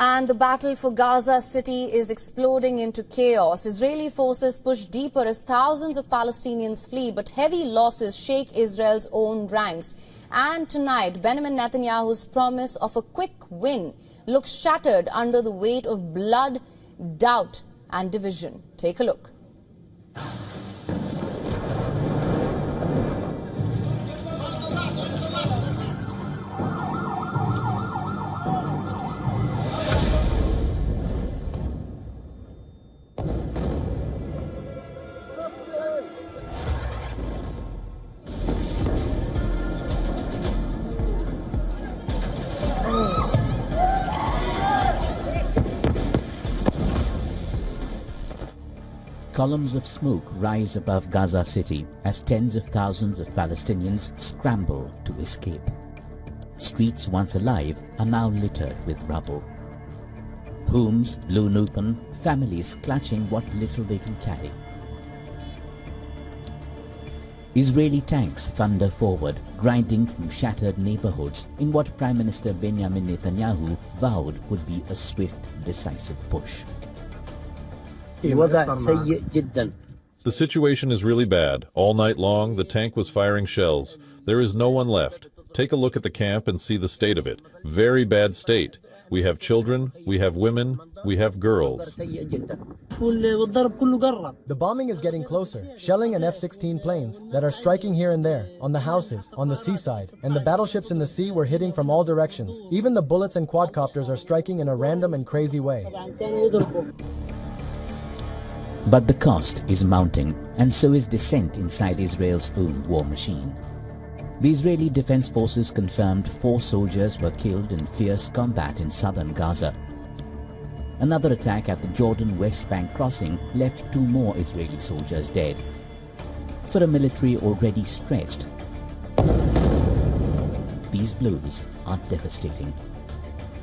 And the battle for Gaza City is exploding into chaos. Israeli forces push deeper as thousands of Palestinians flee, but heavy losses shake Israel's own ranks. And tonight, Benjamin Netanyahu's promise of a quick win looks shattered under the weight of blood, doubt and division. Take a look. Columns of smoke rise above Gaza City as tens of thousands of Palestinians scramble to escape. Streets once alive are now littered with rubble. Homes blown open, families clutching what little they can carry. Israeli tanks thunder forward, grinding through shattered neighborhoods in what Prime Minister Benjamin Netanyahu vowed would be a swift, decisive push. The situation is really bad. All night long, the tank was firing shells. There is no one left. Take a look at the camp and see the state of it. Very bad state. We have children, we have women, we have girls. The bombing is getting closer. Shelling and F-16 planes that are striking here and there, on the houses, on the seaside, and the battleships in the sea were hitting from all directions. Even the bullets and quadcopters are striking in a random and crazy way. But the cost is mounting, and so is dissent inside Israel's own war machine. The Israeli Defense Forces confirmed 4 soldiers were killed in fierce combat in southern Gaza. Another attack at the Jordan West Bank crossing left 2 more Israeli soldiers dead. For a military already stretched, these blows are devastating.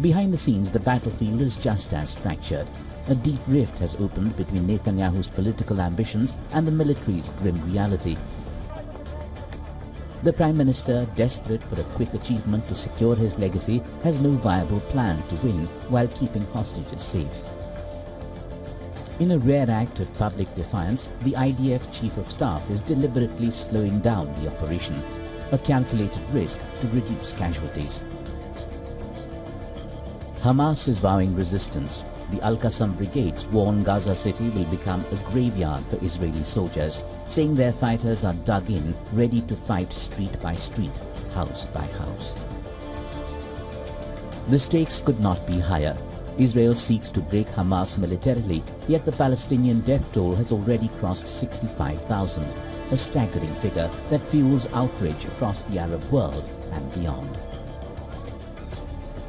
Behind the scenes, the battlefield is just as fractured. A deep rift has opened between Netanyahu's political ambitions and the military's grim reality. The Prime Minister, desperate for a quick achievement to secure his legacy, has no viable plan to win while keeping hostages safe. In a rare act of public defiance, the IDF Chief of Staff is deliberately slowing down the operation, a calculated risk to reduce casualties. Hamas is vowing resistance. The Al-Qassam brigades warn Gaza City will become a graveyard for Israeli soldiers, saying their fighters are dug in, ready to fight street by street, house by house. The stakes could not be higher. Israel seeks to break Hamas militarily, yet the Palestinian death toll has already crossed 65,000, a staggering figure that fuels outrage across the Arab world and beyond.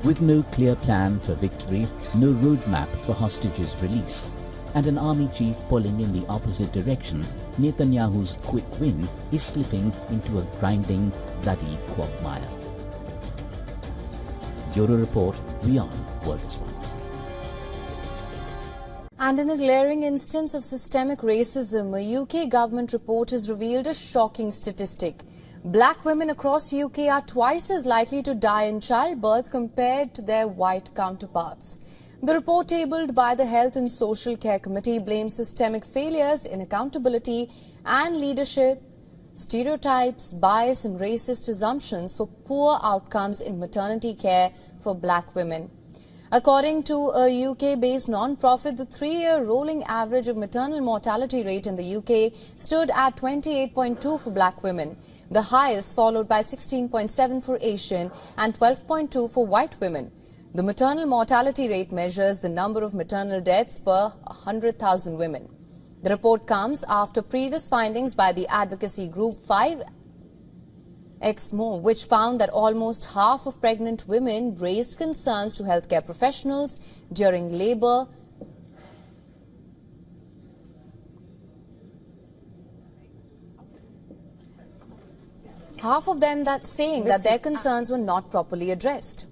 With no clear plan for victory, no roadmap for hostages' release, and an army chief pulling in the opposite direction, Netanyahu's quick win is slipping into a grinding, bloody quagmire. Bureau Report, WION World is One. And in a glaring instance of systemic racism, a UK government report has revealed a shocking statistic. Black women across UK are twice as likely to die in childbirth compared to their white counterparts. The report tabled by the Health and Social Care Committee blames systemic failures in accountability and leadership, stereotypes, bias and racist assumptions for poor outcomes in maternity care for black women. According to a UK-based non-profit, the 3-year rolling average of maternal mortality rate in the UK stood at 28.2 for black women, the highest, followed by 16.7 for Asian and 12.2 for white women. The maternal mortality rate measures the number of maternal deaths per 100,000 women. The report comes after previous findings by the advocacy group 5x More, which found that almost half of pregnant women raised concerns to healthcare professionals during labor. Half of them saying that their concerns were not properly addressed.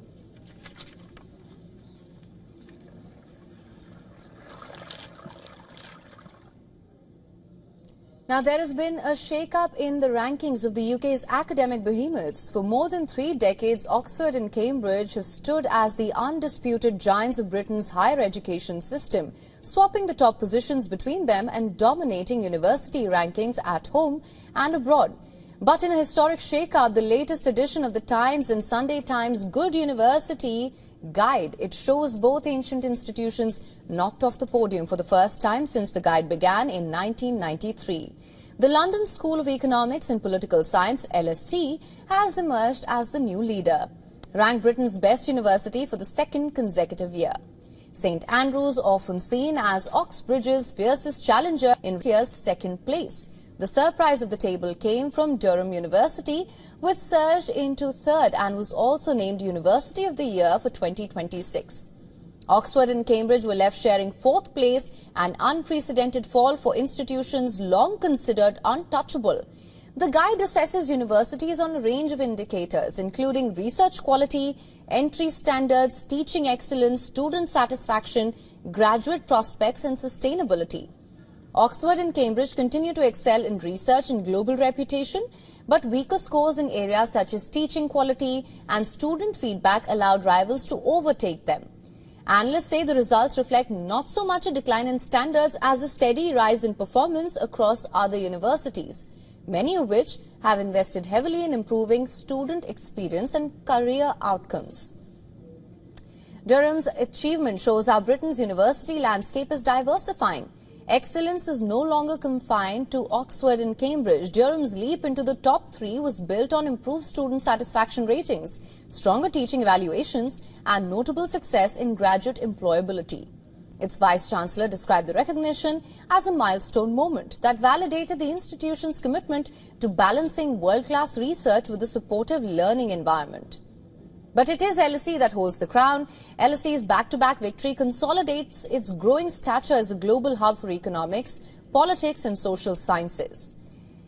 Now, there has been a shake-up in the rankings of the UK's academic behemoths. For more than 3 decades, Oxford and Cambridge have stood as the undisputed giants of Britain's higher education system, swapping the top positions between them and dominating university rankings at home and abroad. But in a historic shake-up, the latest edition of the Times and Sunday Times Good University Guide, it shows both ancient institutions knocked off the podium for the first time since the guide began in 1993. The London School of Economics and Political Science, LSE, has emerged as the new leader, ranked Britain's best university for the second consecutive year. St Andrews, often seen as Oxbridge's fiercest challenger, in year's second place. The surprise of the table came from Durham University, which surged into third and was also named University of the Year for 2026. Oxford and Cambridge were left sharing fourth place, an unprecedented fall for institutions long considered untouchable. The guide assesses universities on a range of indicators, including research quality, entry standards, teaching excellence, student satisfaction, graduate prospects, and sustainability. Oxford and Cambridge continue to excel in research and global reputation, but weaker scores in areas such as teaching quality and student feedback allowed rivals to overtake them. Analysts say the results reflect not so much a decline in standards as a steady rise in performance across other universities, many of which have invested heavily in improving student experience and career outcomes. Durham's achievement shows how Britain's university landscape is diversifying. Excellence is no longer confined to Oxford and Cambridge. Durham's leap into the top 3 was built on improved student satisfaction ratings, stronger teaching evaluations, and notable success in graduate employability. Its Vice-Chancellor described the recognition as a milestone moment that validated the institution's commitment to balancing world-class research with a supportive learning environment. But it is LSE that holds the crown. LSE's back-to-back victory consolidates its growing stature as a global hub for economics, politics and social sciences.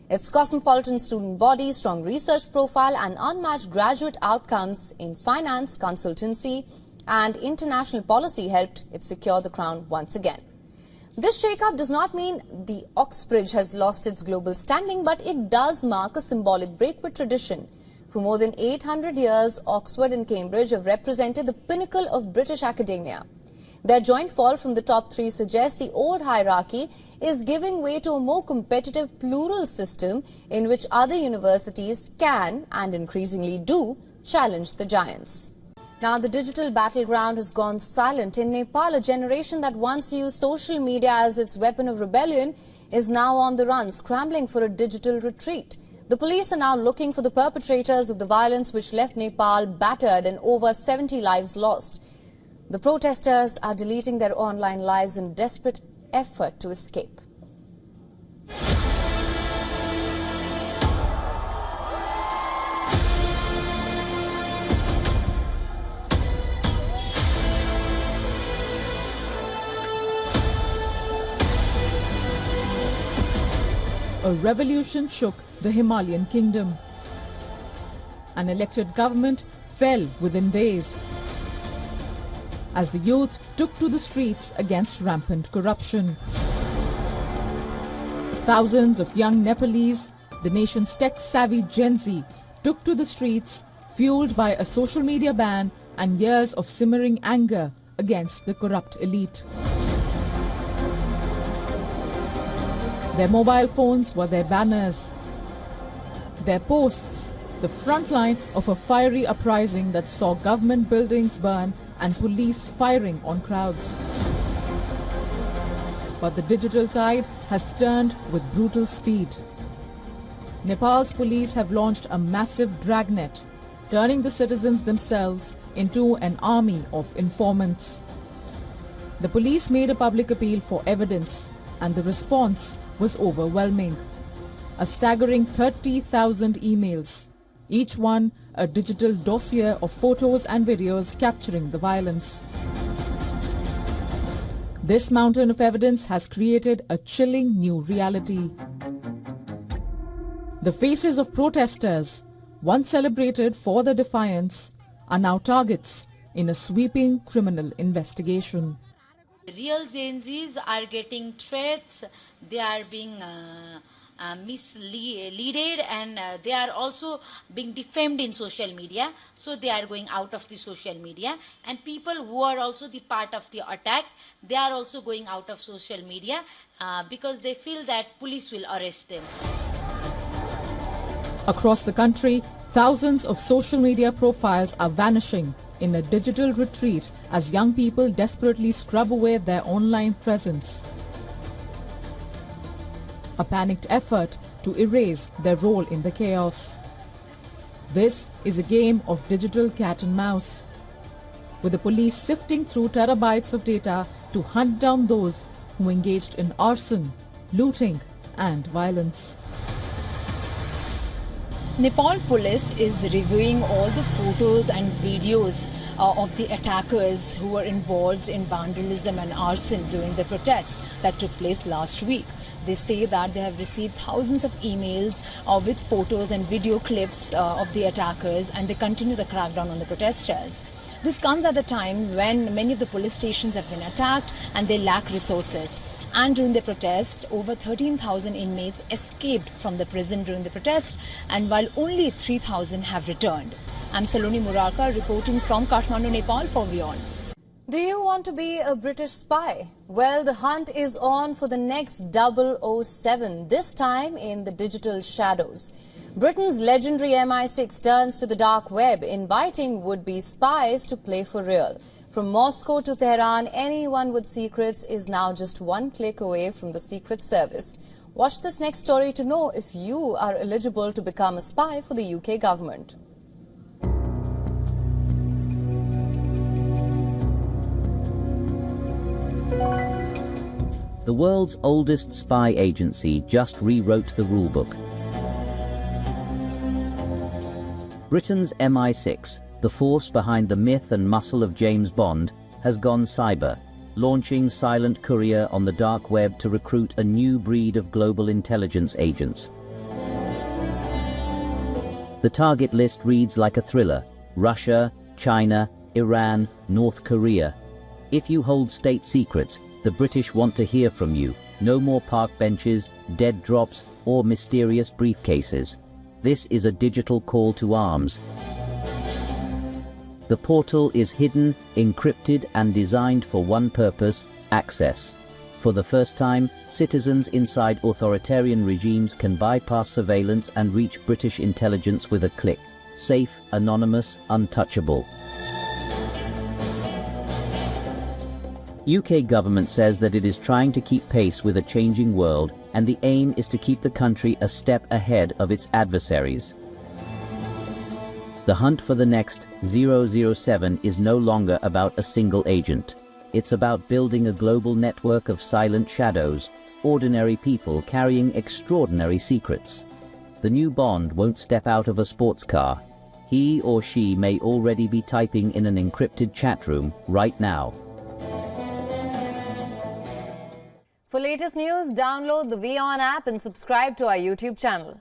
Its cosmopolitan student body, strong research profile and unmatched graduate outcomes in finance, consultancy and international policy helped it secure the crown once again. This shake-up does not mean the Oxbridge has lost its global standing, but it does mark a symbolic break with tradition. For more than 800 years, Oxford and Cambridge have represented the pinnacle of British academia. Their joint fall from the top 3 suggests the old hierarchy is giving way to a more competitive plural system in which other universities can, and increasingly do, challenge the giants. Now, the digital battleground has gone silent. In Nepal, a generation that once used social media as its weapon of rebellion is now on the run, scrambling for a digital retreat. The police are now looking for the perpetrators of the violence which left Nepal battered and over 70 lives lost. The protesters are deleting their online lives in desperate effort to escape. A revolution shook the Himalayan kingdom. An elected government fell within days as the youth took to the streets against rampant corruption. Thousands of young Nepalese, the nation's tech-savvy Gen Z, took to the streets, fueled by a social media ban and years of simmering anger against the corrupt elite. Their mobile phones were their banners, their posts, the front line of a fiery uprising that saw government buildings burn and police firing on crowds. But the digital tide has turned with brutal speed. Nepal's police have launched a massive dragnet, turning the citizens themselves into an army of informants. The police made a public appeal for evidence, and the response was overwhelming. A staggering 30,000 emails, each one a digital dossier of photos and videos capturing the violence. This mountain of evidence has created a chilling new reality. The faces of protesters, once celebrated for their defiance, are now targets in a sweeping criminal investigation. Real Gen Zs are getting threats, they are being misleaded, and they are also being defamed in social media, so they are going out of the social media. And people who are also the part of the attack, they are also going out of social media because they feel that police will arrest them. Across the country, thousands of social media profiles are vanishing in a digital retreat as young people desperately scrub away their online presence. A panicked effort to erase their role in the chaos. This is a game of digital cat and mouse, with the police sifting through terabytes of data to hunt down those who engaged in arson, looting and violence. Nepal police is reviewing all the photos and videos of the attackers who were involved in vandalism and arson during the protests that took place last week. They say that they have received thousands of emails with photos and video clips of the attackers, and they continue the crackdown on the protesters. This comes at the time when many of the police stations have been attacked and they lack resources. And during the protest, over 13,000 inmates escaped from the prison during the protest, and while only 3,000 have returned. I'm Saloni Murarka reporting from Kathmandu, Nepal for WION. Do you want to be a British spy? Well, the hunt is on for the next 007, this time in the digital shadows. Britain's legendary MI6 turns to the dark web, inviting would-be spies to play for real. From Moscow to Tehran, anyone with secrets is now just one click away from the Secret Service. Watch this next story to know if you are eligible to become a spy for the UK government. The world's oldest spy agency just rewrote the rulebook. Britain's MI6, the force behind the myth and muscle of James Bond, has gone cyber, launching silent courier on the dark web to recruit a new breed of global intelligence agents. The target list reads like a thriller: Russia, China, Iran, North Korea. If you hold state secrets, the British want to hear from you. No more park benches, dead drops, or mysterious briefcases. This is a digital call to arms. The portal is hidden, encrypted, and designed for one purpose: access. For the first time, citizens inside authoritarian regimes can bypass surveillance and reach British intelligence with a click. Safe, anonymous, untouchable. UK government says that it is trying to keep pace with a changing world, and the aim is to keep the country a step ahead of its adversaries. The hunt for the next 007 is no longer about a single agent. It's about building a global network of silent shadows, ordinary people carrying extraordinary secrets. The new Bond won't step out of a sports car. He or she may already be typing in an encrypted chat room right now. For latest news, download the WION app and subscribe to our YouTube channel.